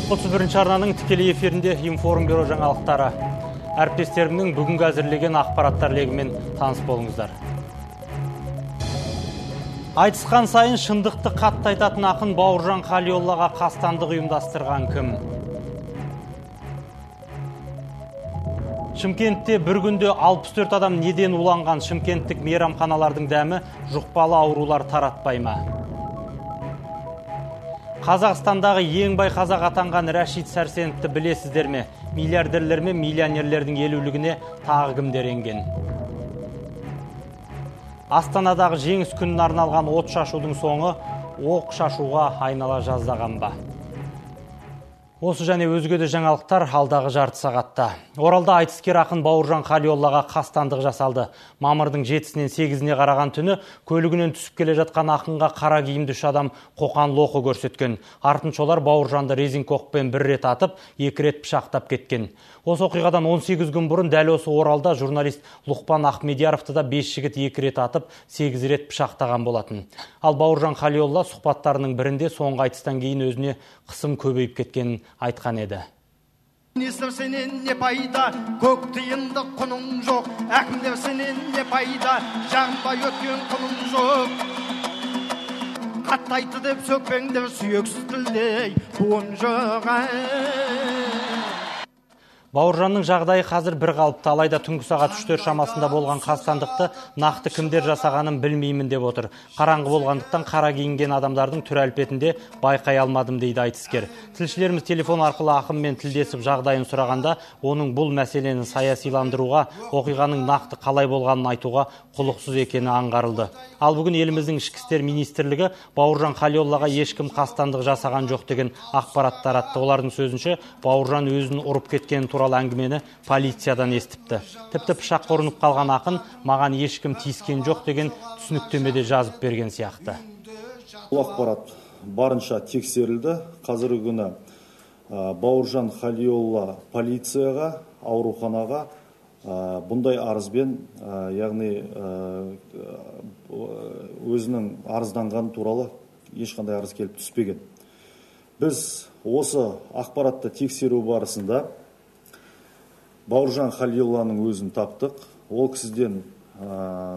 31 арнаның тікелей эфирінде информбюро жаңалықтары. Әріптестерімнің бүгінгі әзірлеген ақпараттар легімен таныс болыңыздар. Айтысқан сайын шындықты қатты айтатын ақын Бауыржан Қалиоллаға қастандық ұйымдастырған кім? Шымкентте бір күнде 64 адам неден уланған? Шымкенттік мейрамханалардың дәмі жұқпалы аурулар таратпай ма? Қазақстандағы ең бай қазақ атанған Рашид Сәрсеновті білесіздер ме? Миллиардерлер мен миллионерлердің елеулігіне тағы кімдер енген? Астанадағы жеңіс күніне арналған от шашудың соңы оқ шашуға айнала жаздаған ба? Осы және өзге де жаңалықтар алдағы жарты сағатта. Оралда айтыскер ақын Бауыржан Қалиоллаға қастандық жасалды. Мамырдың 7-сінен 8-іне қараған түні көлігінен түсіп келе жатқан ақынға қара киімді үш адам қоқан лоқы көрсеткен. Артыншолар Бауыржанды резинг оқпен бір рет атып, 2 рет пышақтап кеткен. Осы оқиғадан 18 күн бұрын дәл осы Оралда журналист Лұқпан Ахмедияровты да 5 жігіт 2 рет атып, 8 рет пышақтаған болатын. Ал Бауыржан Қалиолла сұхбаттарының бірінде соңғы айтыстан кейін өзіне қысым көбейіп кеткенін айтқан еді. Министр сенен не пайда, көк тиынды құның жоқ, әкімдер сенен не пайда, жағынбай өткен құның жоқ. Қаттайды деп сөкпеңдер сүйексіз тілдей, буын жоқ. Бауыржанның жағдайы қазір бір қалыпты, алайда түнгі сағат 3-4 шамасында болған қастандықты нақты кімдер жасағанын білмеймін деп отыр. Қараңғы болғандықтан қара киінген адамдардың түр әлпетінде байқай алмадым дейді айтыскер. Тілшілеріміз телефон арқылы ақынмен тілдесіп жағдайын сұрағанда, оның бұл мәселені саясиландыруға, оқиғаның нақты қалай болғанын айтуға құлықсыз екені аңғарылды. Ал бүгін еліміздің ішкі істер министрлігі Бауыржан Қалиоллаға ешкім қастандық жасаған жоқ деген ақпарат таратты. Олардың сөзінше, Бауыржан өзін ұрып кеткен туралы әңгімені полициядан естіпті. Тіпті пышаққа ұрынып қалған ақын маған ешкім тиіскен жоқ деген түсініктемеде жазып берген сияқты. Бұл ақпарат барынша тексерілді. Қазіргі күні Бауыржан Қалиолла полицияға, ауруханаға бұндай арызбен, яғни өзінің арызданған туралы ешқандай арыз келіп түспеген. Біз осы ақпаратты тексеру барысында Бауыржан Қалиолланың өзін таптық. Ол кісіден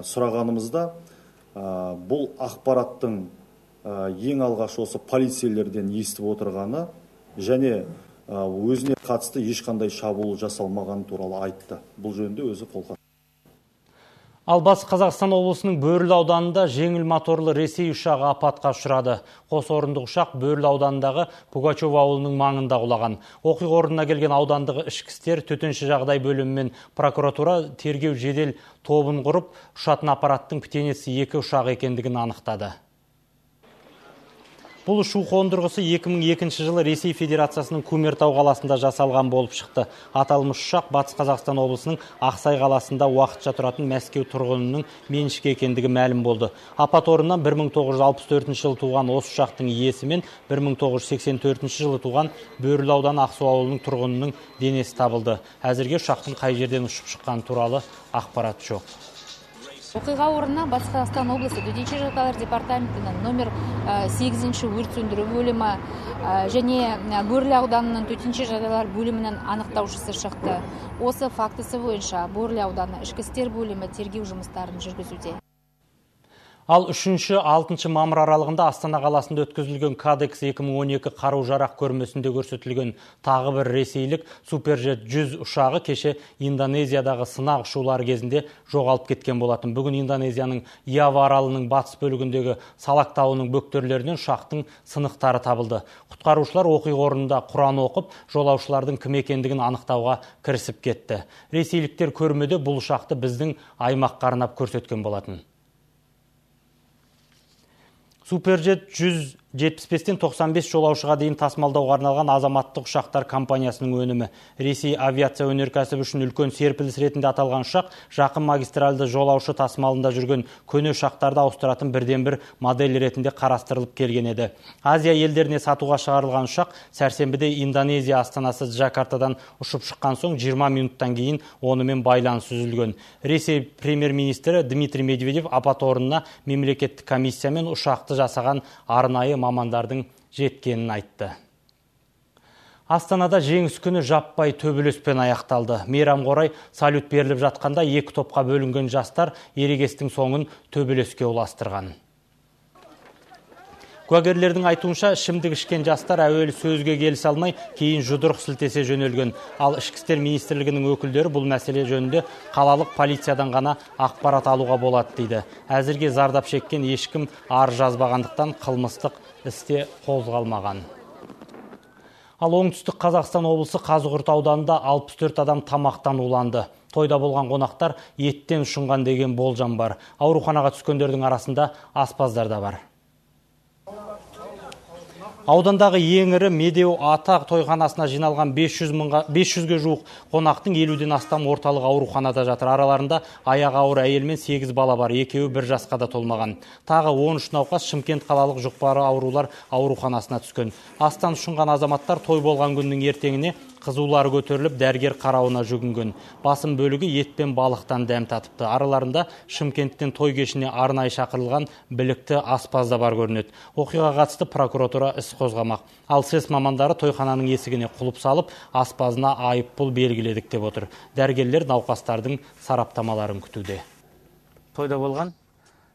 сұрағанымызда бұл ақпараттың ең алғаш осы полицейлерден естіп отырғаны және өзіне қатысты ешқандай шабуыл жасалмаған туралы айтты. Бұл жөнінде өзі қолға. Ал Батыс Қазақстан облысының Бөрлі ауданында жеңіл моторлы Ресей ұшағы апатқа ұшырады. Қос орындық ұшақ Бөрлі ауданындағы Пугачев ауылының маңында құлаған. Оқиға орнына келген аудандығы ішкі істер, төтенше жағдай бөлімі мен прокуратура тергеу жедел тобын құрып, ұшатын аппараттың птенесі 2 ұшақ екендігін анықтады. Бұл ұшу қондырғысы 2002 жылы Ресей Федерациясының Кумертау қаласында жасалған болып шықты. Аталмыш ұшақ Батыс Қазақстан облысының Ақсай қаласында уақытша тұратын Мәскеу тұрғынының меншігі екендігі мәлім болды. Апат орнынан 1964 жылы туған осы ұшақтың иесі мен 1984 жылы туған Бөрлі ауданы Ақсу ауылының тұрғынының денесі табылды. Әзірге ұшақтың қай жерден ұшып шыққаны туралы ақпарат жоқ. Оқиға орнына Батыс Қазақстан облысы төтенше жағдайлар департаментінің номер 8-ші өрт сөндіру бөлімі және Бөрлі ауданының төтенше жағдайлар бөлімінің анықтаушысы шықты. Осы фактісі бойынша Бөрлі ауданы ішкі істер бөлімі тергеу жұмыстарын жүргізуде. Ал 3-6 мамыр аралығында Астана қаласында өткізілген Кадекс 2012 қару-жарақ көрмесінде көрсетілген тағы бір ресейлік Суперджет 100 ұшағы кеше Индонезиядағы сынақ ұшулары кезінде жоғалып кеткен болатын. Бүгін Индонезияның Ява аралының батыс бөлігіндегі Салак тауының бөктерлерінен ұшақтың сынықтары табылды. Құтқарушылар оқиға орнында Құран оқып, жолаушылардың кім екендігін анықтауға кірісіп кетті. Ресейліктер көрмеде бұл ұшақты біздің аймаққа арнап көрсеткен болатын. Суперджет 175-тен 95 жолаушыға дейін тасымалдауға арналған азаматтық ұшақтар компаниясының өнімі. Ресей авиация өнеркәсібі үшін үлкен серпіліс ретінде аталған ұшақ жақын магистральды жолаушы тасымалында жүрген көне ұшақтарды ауыстыратын бірден-бір модель ретінде қарастырылып келген еді. Азия елдеріне сатуға шығарылған ұшақ сәрсенбіде Индонезия астанасы Джакартадан ұшып шыққан соң 20 минуттан кейін онымен байланыс үзілген. Ресей премьер-министрі Дмитрий Медведев апат орнына мемлекеттік комиссиямен ұшақты жасаған арнайы мамандардың жеткенін айтты. Астанада жеңіс күні жаппай төбелеспен аяқталды. Мейрамға орай салют беріліп жатқанда екі топқа бөлінген жастар ерегестің соңын төбелеске ұластырған. Куәгерлердің айтуынша, ішімдік ішкен жастар әуелі сөзге келісе алмай, кейін жұдырық сілтесе жөнелген. Ал Ішкі істер министрлігінің өкілдері бұл мәселе жөнінде қалалық полициядан ғана ақпарат алуға болады дейді. Әзірге зардап шеккен ешкім арыз жазбағандықтан қылмыстық істе қозғалмаған. Ал оңтүстік Қазақстан облысы Қазығұрт ауданында 64 адам тамақтан уланды. Тойда болған қонақтар еттен ұшынған деген болжам бар. Ауруханаға түскендердің арасында аспаздар да бар. Аудандағы ең ірі Медеу Ата тойханасына жиналған 500-ге жуық қонақтың 50-ден астам орталық ауруханада жатыр. Араларында аяғы ауыр әйел мен 8 бала бар, екеуі бір жасқа да толмаған. Тағы 13 науқас Шымкент қалалық жұқпалы аурулар ауруханасына түскен. Астан ұшынған азаматтар той болған күннің ертеңіне қызулары көтеріліп, дәрігер қарауына жүгінген. Басым бөлігі ет пен балықтан дәм татыпты. Араларында Шымкенттен той кешіне арнайы шақырылған білікті аспаз да бар көрінеді. Оқиғаға қатысты прокуратура іс қозғамақ. Ал СЭС мамандары тойхананың есігіне құлып салып, аспазына айыппұл белгіледік деп отыр. Дәрігерлер науқастардың сараптамаларын күтуде. Тойда болған,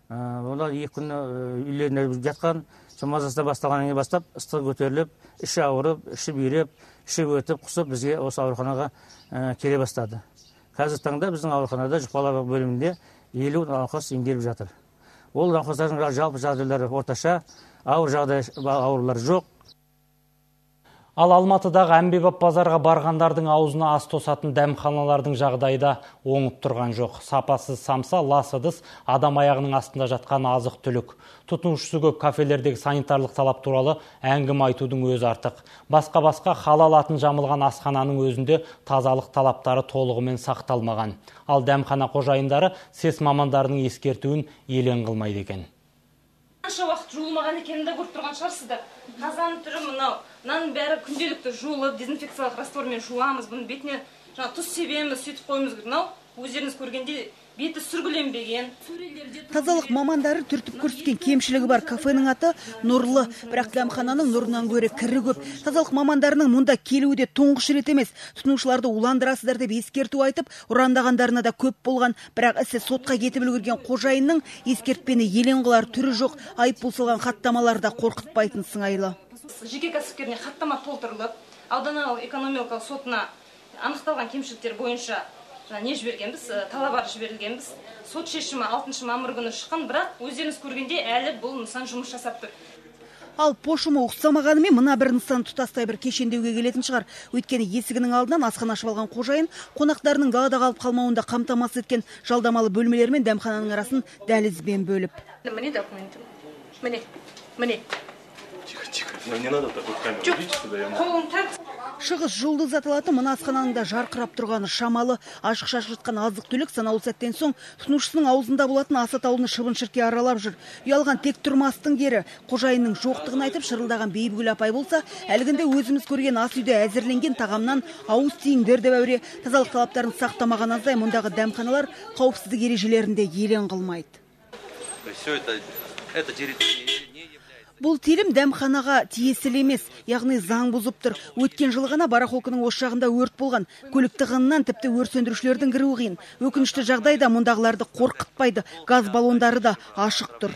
олар 2 күн үйлеріне жатқан, мазасына басталғаннан кейін бастап, ыстығы көтеріліп, іші ауырып, іші бүйреп, іші өтіп, құсып, бізге осы ауруханаға келе бастады. Қазір таңда біздің ауруханада жұқпалы бөлімінде 50 науқас емделіп жатыр. Ол науқастардың жалпы жағдайлары орташа, ауыр аурулар жоқ. Ал Алматыдағы әмбебап базарға барғандардың аузына ас тосатын дәмханалардың жағдайда оңып тұрған жоқ. Сапасыз самса, лас ыдыс, адам аяғының астында жатқан азық түлік. Тұтынушысы көп кафелердегі санитарлық талап туралы әңгіме айтудың өзі артық. Басқа халал атын жамылған асхананың өзінде тазалық талаптары толығымен сақталмаған. Ал дәмхана қожайындары СЭС мамандарының ескертуін елең қылмайды екен. Қанша уақыт жуылмаған екенін де көріп тұрған шығарсыздар. Қазан түрі мынау, мынаның бәрі күнделікті жуылып, дезинфекциялық раствормен жуамыз, бұның бетіне тұз себеміз, сөйтіп қойымыз. Мынау өздеріңіз көргенде беті сүргіленбеген. Тазалық мамандары түртіп көрсеткен кемшілігі бар. Кафенің аты Нұрлы, бірақ дәмхананың нұрынан гөрі кірі көп. Тазалық мамандарының мұнда келуі де тұңғыш рет емес. Тұтынушыларды уландырасыздар деп ескерту айтып, ұрандағандарына да көп болған. Бірақ ісі сотқа кетіп үлгерген қожайынның ескертпені елең қылар түрі жоқ. Айыппұл салған хаттамалар да қорқытпайтын сыңайлы. Жеке кәсіпкеріне хаттама толтырылып, ауданаралық экономикалық сотына анықталған кемшіліктер бойынша не жібергенбіз, талап-арыз жіберілгенбіз. Сот шешімі 6 мамыр күні шыққан, бірақ өздеріңіз көргенде әлі бұл нысан жұмыс жасап тұр. Ал пошымы ұқсамағанымен мына бір нысан тұтастай бір кешендеуге келетін шығар. Өйткені есігінің алдынан асхана ашып алған қожайын қонақтарының далада қалып қалмауында қамтамасыз еткен жалдамалы бөлмелер мен дәмхананың арасын дәлізбен бөліп. Міне документім. Міне. Не надо такой камеру. Қолын тәрт. Шығыс жұлдыз аталатын мына асхананың да жарқырап тұрғаны шамалы. Ашық-шашық жатқан азық түлік санаулы сәттен соң тұтынушысының аузында болатын ас атаулыны шыбын-шіркей аралап жүр. Ұялған тек тұрмастың кері. Қожайынның жоқтығын айтып шырылдаған Бейбігүл апай болса, әлгінде өзіміз көрген ас үйде әзірленген тағамнан ауыз тиіңдер деп әуре. Тазалық талаптарын сақтамаған аздай мұндағы дәмханалар қауіпсіздік ережелерінде елең қылмайды. Бұл телім дәмханаға тиесілі емес, яғни заң бұзып тұр. Өткен жылы ғана барахолканың осы жағында өрт болған. Көлік тығынынан тіпті өрт сөндірушілердің кіруі қиын. Өкінішті жағдайда мұндағыларды қорқытпайды. Газ баллондары да ашық тұр.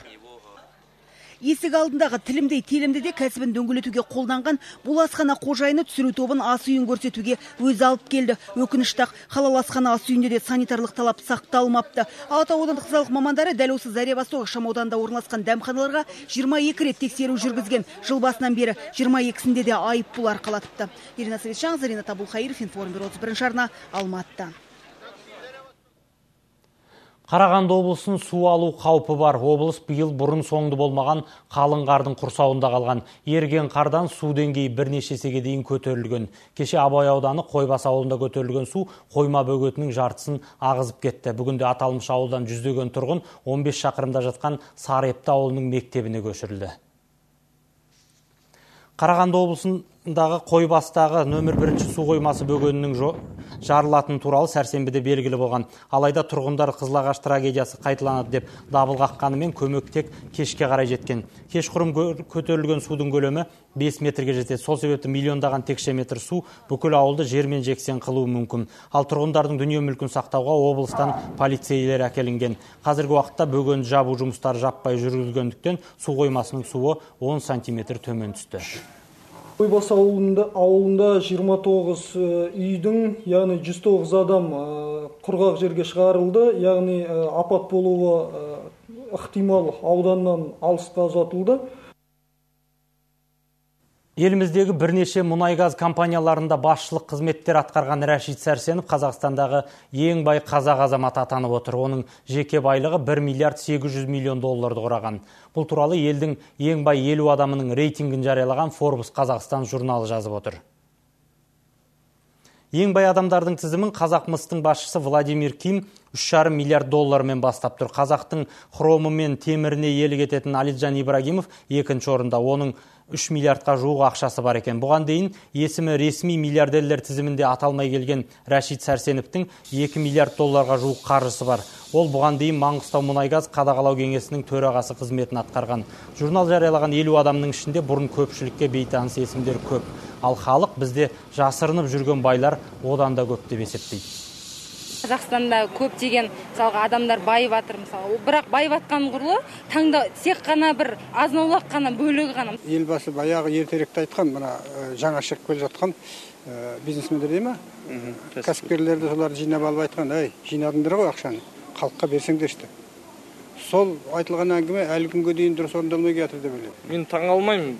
Есік алдындағы тілімдей телімді де кәсібін дөңгелетуге қолданған бұл асхана қожайыны түсіру тобын ас үйін көрсетуге өзі алып келді. Өкініштақ халал асхана ас үйінде де санитарлық талап сақталмапты. Алатау аудандық тазалық мамандары дәл осы Заря-Восток ықшамауданында орналасқан дәмханаларға 22 рет тексеру жүргізген. Жыл басынан бері 22-сінде де айыппұл арқалатыпты. Ирина Светчан, Зарина Табулхаиров, Информбюро 31 арна, Алматыда. Қарағанды облысын су алу қаупі бар. Облыс биыл бұрын соңды болмаған қалың қардың құрсауында қалған. Еріген қардан су деңгейі бірнеше есеге дейін көтерілген. Кеше Абай ауданы Қойбас ауылында көтерілген су қойма бөгетінің жартысын ағызып кетті. Бүгінде аталмыш ауылдан жүздеген тұрғын 15 шақырымда жатқан Сарыепті ауылының мектебіне көшірілді. Қарағанды облысындағы Қойбастағы нөмір 1 су қоймасы бөгенінің жарылатыны туралы сәрсенбіде белгілі болған. Алайда тұрғындар Қызылағаш трагедиясы қайталанады деп дабыл қаққанымен көмек тек кешке қарай жеткен. Кешқұрым көтерілген судың көлемі 5 метрге жетеді. Сол себепті миллиондаған текше метр су бүкіл ауылды жермен жексен қылуы мүмкін. Ал тұрғындардың дүние мүлкін сақтауға облыстан полицейлер әкелінген. Қазіргі уақытта бөгенді жабу жұмыстары жаппай жүргізілгендіктен су қоймасының суы 10 сантиметр төмен түсті. Ойбасы ауылында 29 үйдің, яғни 109 адам құрғақ жерге шығарылды, яғни апат болуы ықтимал ауданнан алысқа ұзатылды. Еліміздегі бірнеше мұнай-газ компанияларында басшылық қызметтер атқарған Рәшид Сәрсенов Қазақстандағы ең бай қазақ азаматы атанып отыр. Оның жеке байлығы 1 миллиард 800 миллион долларды құраған. Бұл туралы елдің ең бай 50 адамының рейтингін жариялаған Forbes Қазақстан журналы жазып отыр. Ең бай адамдардың тізімін Қазақмыстың басшысы Владимир Ким 3,5 миллиард доллармен бастап тұр. Қазақтың хромы мен теміріне иелік ететін Алиджан Ибрагимов екінші орында. Оның 3 миллиардқа жуық ақшасы бар екен. Бұған дейін есімі ресми миллиардерлер тізімінде аталмай келген Рәшид Сәрсеновтің 2 миллиард долларға жуық қаржысы бар. Ол бұған дейін Маңғыстау мұнай-газ қадағалау кеңесінің төрағасы қызметін атқарған. Журнал жариялаған 50 адамның ішінде бұрын көпшілікке бейтаныс есімдер көп. Ал халық бізде жасырынып жүрген байлар одан да көп деп есептейді. Қазақстанда көптеген мысалға адамдар байып жатыр мысалы. Бірақ байып жатқан құрлы таңда тек қана бір азнаулақ қана бөлігі ғана. Елбасы баяғы ертеректе айтқан, мына жаңа шығып келе жатқан бизнесмендер дей ма? Кәсіпкерлерді соларды жинап алып айтқан, "Ей, жинадыңдар ғой ақшаны, халыққа берсеңдерші." Сол айтылған әңгіме әлі күнге дейін дұрыс орындалмай жатыр деп ойлаймын. Мен таңғалмаймын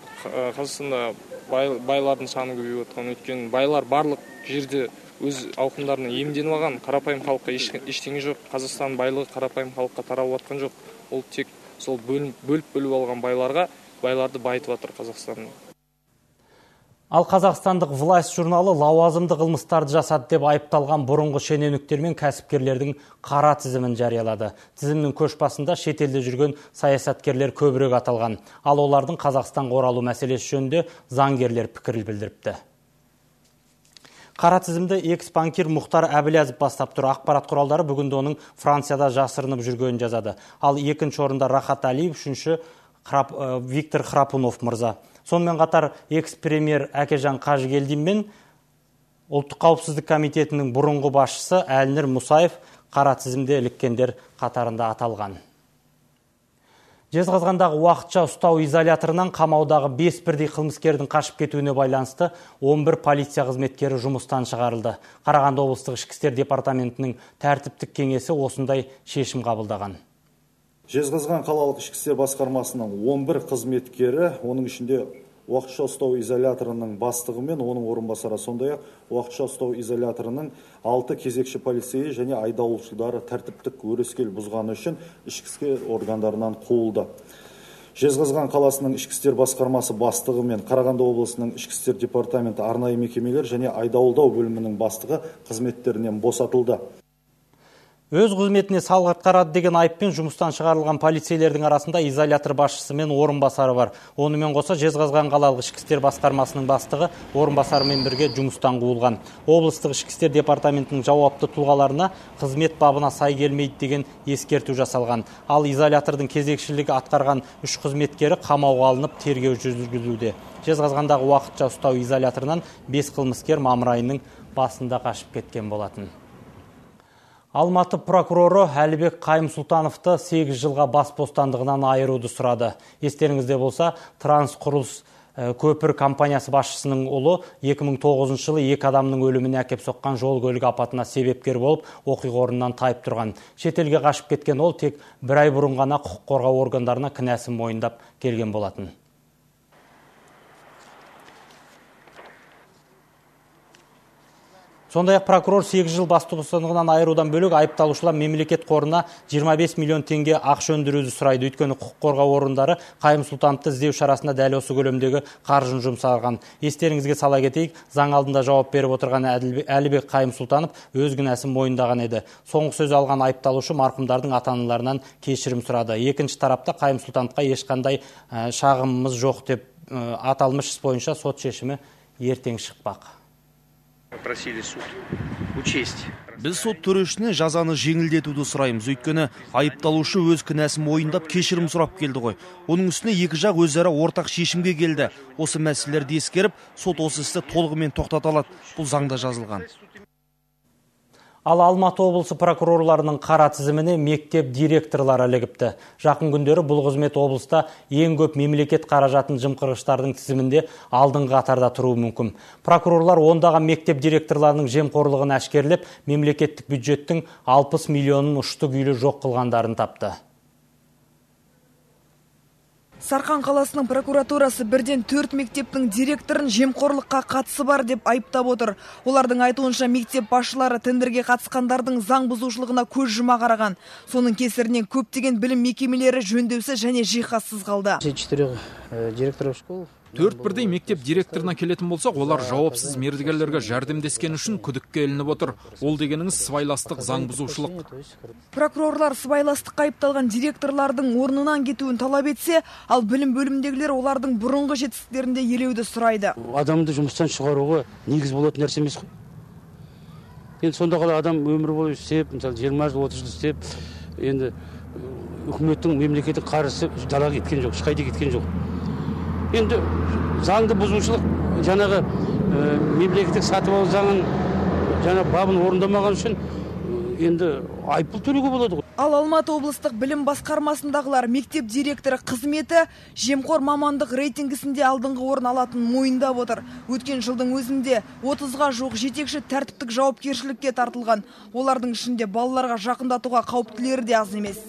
Қазақстанда байлардың саны көбейіп отқан. Өйткені байлар барлық жерде өз ауқымдарына иемденіп алған, қарапайым халыққа ештеңе жоқ. Қазақстан байлығы қарапайым халыққа тарап жатқан жоқ. Ол тек сол бөліп алған байларды байытып жатыр Қазақстанның. Ал қазақстандық власть журналы лауазымды қылмыстарды жасады деп айыпталған бұрынғы шенеуніктер мен кәсіпкерлердің қара тізімін жариялады. Тізімнің көшбасында шетелде жүрген саясаткерлер көбірек аталған. Ал олардың Қазақстанға оралу мәселесі жөнінде заңгерлер пікір білдіріпті. Қара тізімді экс-банкир Мұхтар Әбіләзов бастап тұр. Ақпарат құралдары бүгінде оның Францияда жасырынып жүргенін жазады. Ал екінші орында Рахат Алиев, үшінші Виктор Храпунов мырза. Сонымен қатар экс-премьер Әкежан Қажыгелдин мен Ұлттық қауіпсіздік комитетінің бұрынғы басшысы Әлнір Мұсаев қара тізімде іліккендер қатарында аталған. Жезқазғандағы уақытша ұстау изоляторынан қамаудағы 5 бірдей қылмыскердің қашып кетуіне байланысты 11 полиция қызметкері жұмыстан шығарылды. Қарағанды облыстық ішкі істер департаментінің тәртіптік кеңесі осындай шешім қабылдаған. Жезқазған қалалық ішкі істер басқармасының 11 қызметкері, оның ішінде уақытша ұстау изоляторының бастығы мен оның орынбасары, сондай-ақ уақытша ұстау изоляторының 6 кезекші полицейі және айдалушылары тәртіптік өрескел бұзғаны үшін ішкі істер органдарынан қуылды. Жезқазған қаласының ішкі істер басқармасы бастығы мен Қарағанды облысының ішкі істер департаменті арнайы мекемелер және айдауылдау бөлімінің бастығы қызметтерінен босатылды. Өз қызметіне салғырт қарады деген айыппен жұмыстан шығарылған полицейлердің арасында изолятор басшысы мен орынбасары бар. Онымен қоса Жезқазған қалалық ішкі істер басқармасының бастығы орынбасарымен бірге жұмыстан қуылған. Облыстық ішкі істер департаментінің жауапты тұлғаларына қызмет бабына сай келмейді деген ескерту жасалған. Ал изолятордың кезекшілігі атқарған 3 қызметкері қамауға алынып тергеу жүргізілуде. Жезқазғандағы уақытша ұстау изоляторынан 5 қылмыскер мамыр айының басында қашып кеткен болатын. Алматы прокуроры Әлібек Қайым-Сұлтановты 8 жылға бас бостандығынан айыруды сұрады. Естеріңізде болса, Трансқұрылыс көпір компаниясы басшысының ұлы 2009 жылы 2 адамның өліміне әкеп соққан жол көлік апатына себепкер болып, оқиға орнынан тайып тұрған. Шетелге қашып кеткен ол тек 1 ай бұрын ғана құқық қорғау органдарына кінәсін мойындап келген болатын. Сондай-ақ прокурор 8 жыл бас бостандығынан айырудан бөлек айыпталушылар мемлекет қорына 25 миллион теңге ақша өндіруді сұрайды. Өйткені құқық қорғау орындары Қайым-Сұлтановты іздеу шарасында дәл осы көлемдегі қаржыны жұмсаған. Естеріңізге сала кетейік, заң алдында жауап беріп отырған Әлібек Қайым-Сұлтанов өз кінәсін мойындаған еді. Соңғы сөз алған айыпталушы марқұмдардың ата-аналарынан кешірім сұрады. Екінші тарапта Қайым-Сұлтановқа ешқандай шағымымыз жоқ деп аталмыш іс бойынша сот шешімі ертең шықпақ. просили суд учесть. Біз сот төрешіне жазаны жеңілдетуді сұраймыз, өйткені айыпталушы өз кінәсін мойындап кешірім сұрап келді ғой. Оның үстіне екі жақ өзара ортақ шешімге келді. Осы мәселелерді ескеріп, сот осы істі толығымен тоқтата алады. Бұл заңда жазылған. Ал Алматы облысы прокурорларының қара тізіміне мектеп директорлары ілігіпті. Жақын күндері бұл қызмет облыста ең көп мемлекет қаражатын жымқырғыштардың тізімінде алдыңғы қатарда тұруы мүмкін. Прокурорлар ондаған мектеп директорларының жемқорлығын әшкерлеп, мемлекеттік бюджеттің 60 миллионын ұшты-күйлі жоқ қылғандарын тапты. Сарқан қаласының прокуратурасы бірден 4 мектептің директорын жемқорлыққа қатысы бар деп айыптап отыр. Олардың айтуынша мектеп басшылары тендерге қатысқандардың заң бұзушылығына көз жұма қараған. Соның кесірінен көптеген білім мекемелері жөндеусіз және жиһазсыз қалды. 4 директоров школ. 4 бірдей мектеп директорына келетін болсақ, олар жауапсыз мердігерлерге жәрдемдескен үшін күдікке ілініп отыр. Ол дегеніңіз сыбайластық, заң бұзушылық. Прокурорлар сыбайластыққа айыпталған директорлардың орнынан кетуін талап етсе, ал білім бөлімдегілер олардың бұрынғы жетістіктерінде елеуді сұрайды. Адамды жұмыстан шығаруға негіз болатын нәрсе емес қой. Енді сонда қалай адам өмір бойы істеп, мысалы 20 жыл 30 жыл істеп, енді үкіметтің мемлекеттік қаржысы далаға кеткен жоқ, ешқайда кеткен жоқ. Енді заңды бұзушылық, жаңағы мемлекеттік сатып алу заңын бабын орындамаған үшін енді айыппұл төлеуге болады ғой. Ал Алматы облыстық білім басқармасындағылар мектеп директоры қызметі жемқор мамандық рейтингісінде алдыңғы орын алатын мойындап отыр. Өткен жылдың өзінде 30-ға жуық жетекші тәртіптік жауапкершілікке тартылған. Олардың ішінде балаларға жақындатуға қауіптілері де аз емес.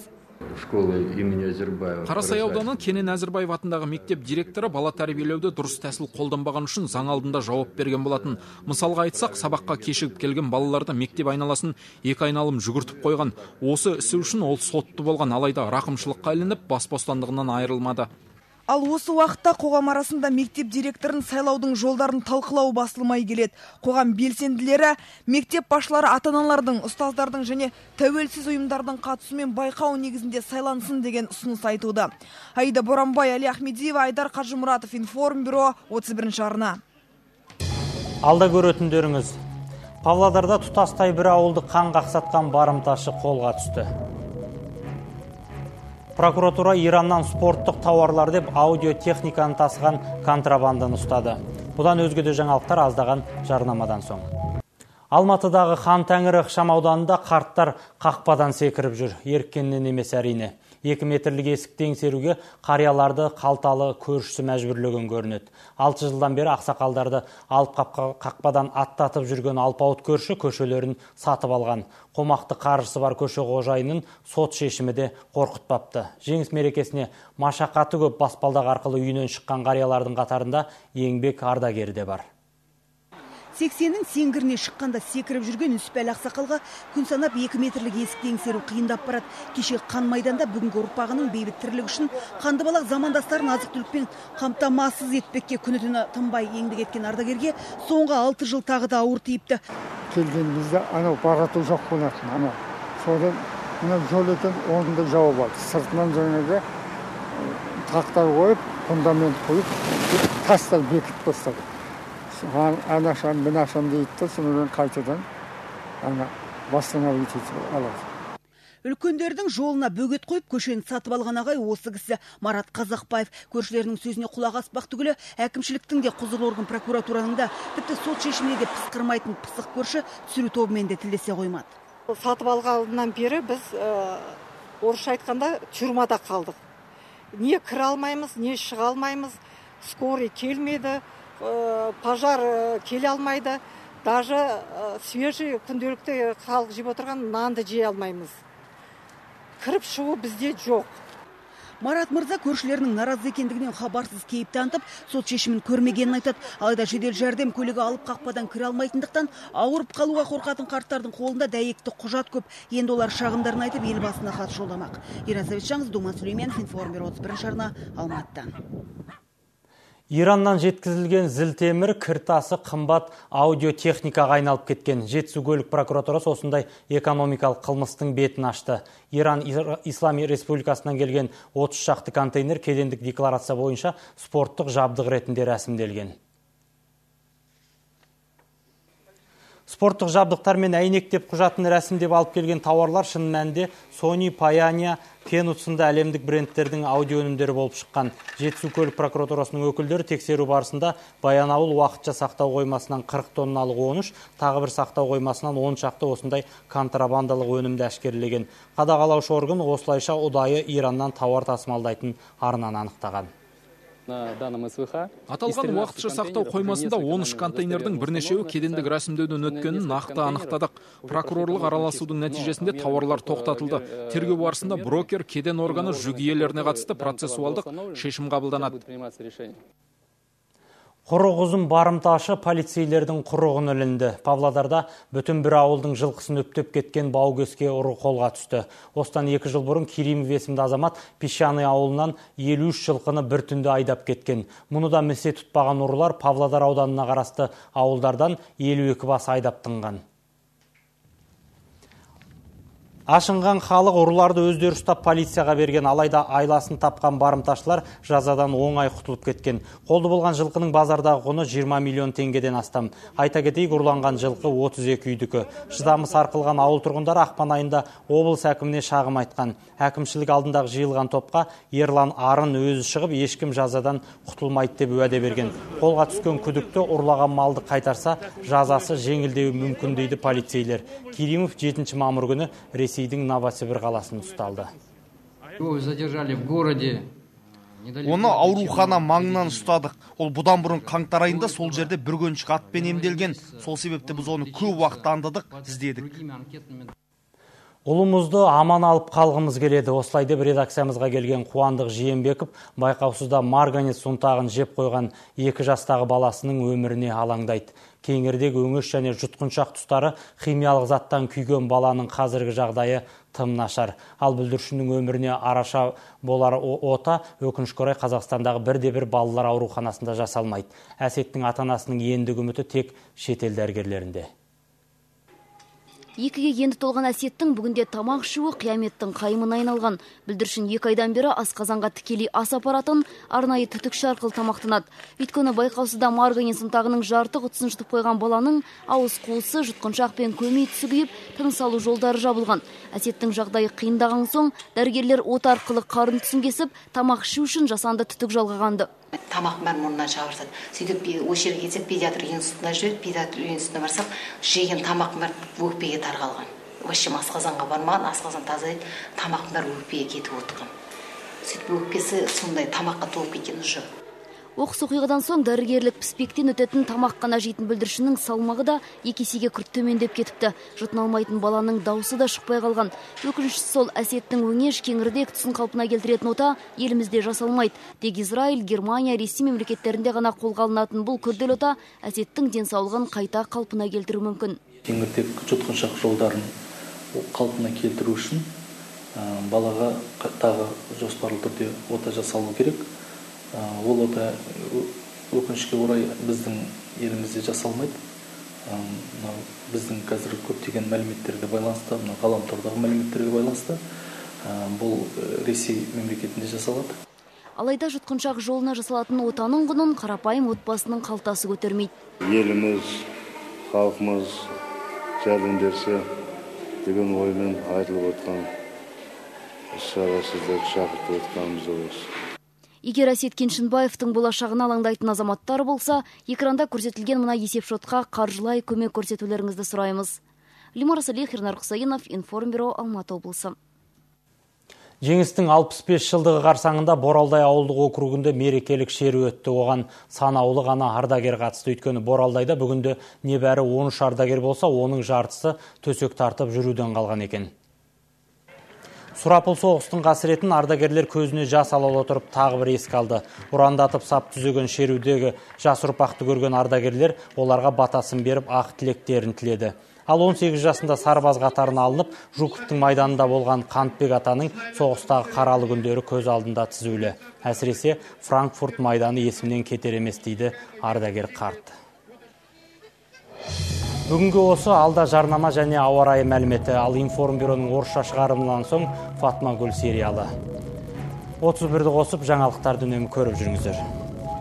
Қарасай ауданы Кенен Әзірбаев атындағы мектеп директоры бала тәрбиелеуді дұрыс тәсіл қолданбаған үшін заң алдында жауап берген болатын. Мысалға айтсақ, сабаққа кешігіп келген балаларды мектеп айналасын 2 айналым жүгіртіп қойған. Осы ісі үшін ол сотты болған, алайда рақымшылыққа ілініп, бас бостандығынан айырылмады. Ал осы уақытта қоғам арасында мектеп директорын сайлаудың жолдарын талқылау басылмай келеді. Қоғам белсенділері мектеп басшылары ата-аналардың, ұстаздардың және тәуелсіз ұйымдардың қатысуымен байқау негізінде сайлансын деген ұсыныс айтуда. Аида Боранбай, Али Ахмедиева, Айдар Қажымұратов, Информбюро, 31 арна. Алда көретіндеріңіз. Павлодарда тұтастай бір ауылды қан қақсатқан барымташы қолға түсті. Прокуратура Ираннан спорттық тауарлар деп аудиотехниканы тасыған контрабанданы ұстады. Бұдан өзге де жаңалықтар аздаған жарнамадан соң. Алматыдағы Хан Тәңірі ықшамауданында қарттар қақпадан секіріп жүр. Еріккеннен емес әрине. 2 метрлік есікті еңсеруге қарияларды қалталы көршісі мәжбүрлеген көрінеді. 6 жылдан бері ақсақалдарды алып қақпадан аттатып жүрген алпауыт көрші көшелерін сатып алған. Қомақты қаржысы бар көше қожайынын сот шешімі де қорқытпапты. Жеңіс мерекесіне машақаты көп баспалдақ арқылы үйінен шыққан қариялардың қатарында еңбек ардагері де бар. 80-нің сеңгіріне шыққанда секіріп жүрген Үсіпәлі ақсақалға күн санап 2 метрлік есікті еңсеру қиындап барады. Кеше қан майданда бүгінгі ұрпағының бейбіт тірлігі үшін қанды балақ замандастарын азық-түлікпен қамтамасыз етпекке күні-түні тынбай еңбек еткен ардагерге соңғы 6 жыл тағы да ауыр тиіпті. Келгенімізде анау барату жоқ болатын, анау. Содан мына жол екен орынды жауып алды. Сыртынан жаңағы тақтар қойып, фундамент қойып, тастар бекітіп бастады. Анашам, мінашам дейді, сонымен қайтадан бастан өтетіп алады. Үлкендердің жолына бөгет қойып, көшені сатып алған ағай осы кісі Марат Қазақбаев. Көршілерінің сөзіне құлақ аспақ түгілі, әкімшіліктің де, құзырлы орган прокуратураның да, тіпті сот шешіміне де пысқырмайтын пысық көрші түсіру тобымен де тілдесе қоймады. Сатып алғаннан бері біз орысша айтқанда тюрмада қалдық. Не кіре алмаймыз, не шыға алмаймыз, скорый келмеді. Пожар келе алмайды, даже свежий күнделікті халық жеп отырған нанды жей алмаймыз. Кіріп шығу бізде жоқ. Марат мырза көршілерінің наразы екендігінен хабарсыз кейіп танытып, сот шешімін көрмегенін айтады. Алайда жедел жәрдем көлігі алып қақпадан кіре алмайтындықтан ауырып қалуға қорқатын қарттардың қолында дәйекті құжат көп. Енді олар шағымдарын айтып елбасына хат жолдамақ. Ирасович Жаңыз, Думан Сүлейменов, Информбюро, 31 арна, Алматыдан. Ираннан жеткізілген зілтемір кіртасы қымбат аудиотехникаға айналып кеткен. Жетісу көлік прокуратурасы осындай экономикалық қылмыстың бетін ашты. Иран Ислами Республикасынан келген 30 шақты контейнер кедендік декларация бойынша спорттық жабдық ретінде рәсімделген. Спорттық жабдықтар мен әйнектеп құжатын рәсімдеп алып келген тауарлар шын мәнінде Sony, Pioneer, Kenwood сынды әлемдік брендтердің аудио өнімдері болып шыққан. Жетісу көлік прокуратурасының өкілдері тексеру барысында Баянауыл уақытша сақтау қоймасынан 40 тонналық 13, тағы бір сақтау қоймасынан 10 шақты осындай контрабандалық өнімді әшкерелеген. Қадағалаушы орган осылайша ұдайы Ираннан тауар тасымалдайтын арнаны анықтаған. Аталған уақытша сақтау қоймасында 13 контейнердің бірнешеуі кедендік рәсімдеуден өткенін нақты анықтадық. Прокурорлық араласудың нәтижесінде тауарлар тоқтатылды. Тергеу барысында брокер, кеден органы жүк иелеріне қатысты процессуалдық шешім қабылданады. Құрық ұзын барымташы полицейлердің құрығын ілінді. Павлодарда бүтін бір ауылдың жылқысын өптеп кеткен баугөске ұры қолға түсті. Осыдан 2 жыл бұрын Керимов есімді азамат Песчаный ауылынан 53 жылқыны бір түнде айдап кеткен. Мұны да місе тұтпаған ұрылар Павлодар ауданына қарасты ауылдардан 52 бас айдап тынған. Ашынған халық ұрыларды өздері ұстап полицияға берген, алайда айласын тапқан барымташылар жазадан оңай құтылып кеткен. Қолды болған жылқының базардағы құны 20 миллион теңгеден астам. Айта кетейік, ұрланған жылқы 32 үйдікі. Шыдамы сарқылған ауыл тұрғындары ақпан айында облыс әкіміне шағым айтқан. Әкімшілік алдындағы жиылған топқа Ерлан Арын өзі шығып, ешкім жазадан құтылмайды деп уәде берген. Қолға түскен күдікті ұрлаған малды қайтарса, жазасы жеңілдеуі мүмкін дейді полицейлер. Керимов 7 мамыр күні Ресейдің Новосибір қаласын ұсталды. Оны аурухана маңынан ұстадық. Ол бұдан бұрын қаңтар айында сол жерде бүргеншік атпен емделген. Сол себепті біз оны көп уақыт аңдыдық, іздедік. Ұлымызды аман алып қалғымыз келеді. Осылай деп редакциямызға келген Қуандық Жиенбеков байқаусызда марганец ұнтағын жеп қойған 2 жастағы баласының өміріне алаңдайды. Кеңірдегі өңеш және жұтқыншақ тұстары химиялық заттан күйген баланың қазіргі жағдайы тым нашар. Ал бүлдіршіннің өміріне араша болар ота өкінішке орай Қазақстандағы бірде-бір балалар ауруханасында жасалмайды. Әсеттің ата-анасының ендігі үміті тек шетел дәрігерлерінде. Екіге енді толған Әсеттің бүгінде тамақ ішуі қияметтің қайымына айналған. Бүлдіршін 2 айдан бері асқазанға тікелей ас апаратын арнайы түтікші арқылы тамақтанады. Өйткені байқаусызда марганец ұнтағының жарты құтысын жұтып қойған баланың ауыз қуысы, жұтқыншақ пен көмей түсі күйіп, тыныс алу жолдары жабылған. Әсеттің жағдайы қиындаған соң дәрігерлер от арқылы қарын түсін кесіп, тамақ ішу үшін жасанды түтік жалғағанды. Тамақ бәрін мұрнынан шығарсады. Сөйтіп осы жерге келсек, педиатр институтына жүреді, педиатр институтына барсақ, жеген тамақ бәрі өкпеге тарқалған. Вообще асқазанға бармаған, асқазан таза еді, тамақ бәрі өкпеге кетіп отырған. Сөйтіп өкпесі сондай тамаққа толып кеткен уже. Оқыс оқиғадан соң дәрігерлік піспектен өтетін тамақ қана жейтін бүлдіршіннің салмағы да 2 есеге күрт төмендеп кетіпті. Жұтыналмайтын баланың дауысы да шықпай қалған. Өкініштісі сол Әсеттің өңеш, кеңірдек түсін қалпына келтіретін ота елімізде жасалмайды. Тек Израиль, Германия, Ресей мемлекеттерінде ғана қолға алынатын бұл күрделі ота Әсеттің денсаулығын қайта қалпына келтіру мүмкін. Кеңірдек жұтқыншақ жолдарын қалпына келтіру үшін балаға тағы жоспарлы түрде ота жасалу керек. Ол ота өкінішке орай біздің елімізде жасалмайды. Біздің қазір көптеген мәліметтерге байланысты, ғаламтордағы мәліметтерге байланысты бұл Ресей мемлекетінде жасалады. Алайда жұтқыншақ жолына жасалатын отаның құнын қарапайым отбасының қалтасы көтермейді. Еліміз, халқымыз жәрдем берсе деген оймен айтылып отқан шарасыздық шақыртып отқанымыз осы. Егер Әсет Кеншінбаевтың болашағына алаңдайтын азаматтар болса, экранда көрсетілген мына есепшотқа қаржылай көмек көрсетулеріңізді сұраймыз. Лимора Салих, Ернар Құсайынов, Информбюро, Алматы облысы. Жеңістің 65 жылдығы қарсаңында Боралдай ауылдық округінде мерекелік шеру өтті. Оған санаулы ғана ардагер қатысты. Өйткені Боралдайда бүгінде небәрі 13 ардагер болса, оның жартысы төсек тартып жүруден қалған екен. Сұрапыл соғыстың қасіретін ардагерлер көзіне жас ала отырып тағы бір еске алды. Ұрандатып сап түзеген шерудегі жас ұрпақты көрген ардагерлер оларға батасын беріп ақ тілектерін тіледі. Ал 18 жасында сарбаз қатарына алынып, Жуковтың майданында болған Қантбек атаның соғыстағы қаралы күндері көз алдында тізулі. Әсіресе Франкфурт майданы есімнен кетер емес дейді ардагер қарт. Бүгінгі осы алда жарнама және ауа райы мәліметі, ал Информбюроның орысша шығарылымынан соң Фатма Гүл сериалы. 31-ді қосып жаңалықтарды үнемі көріп жүріңіздер.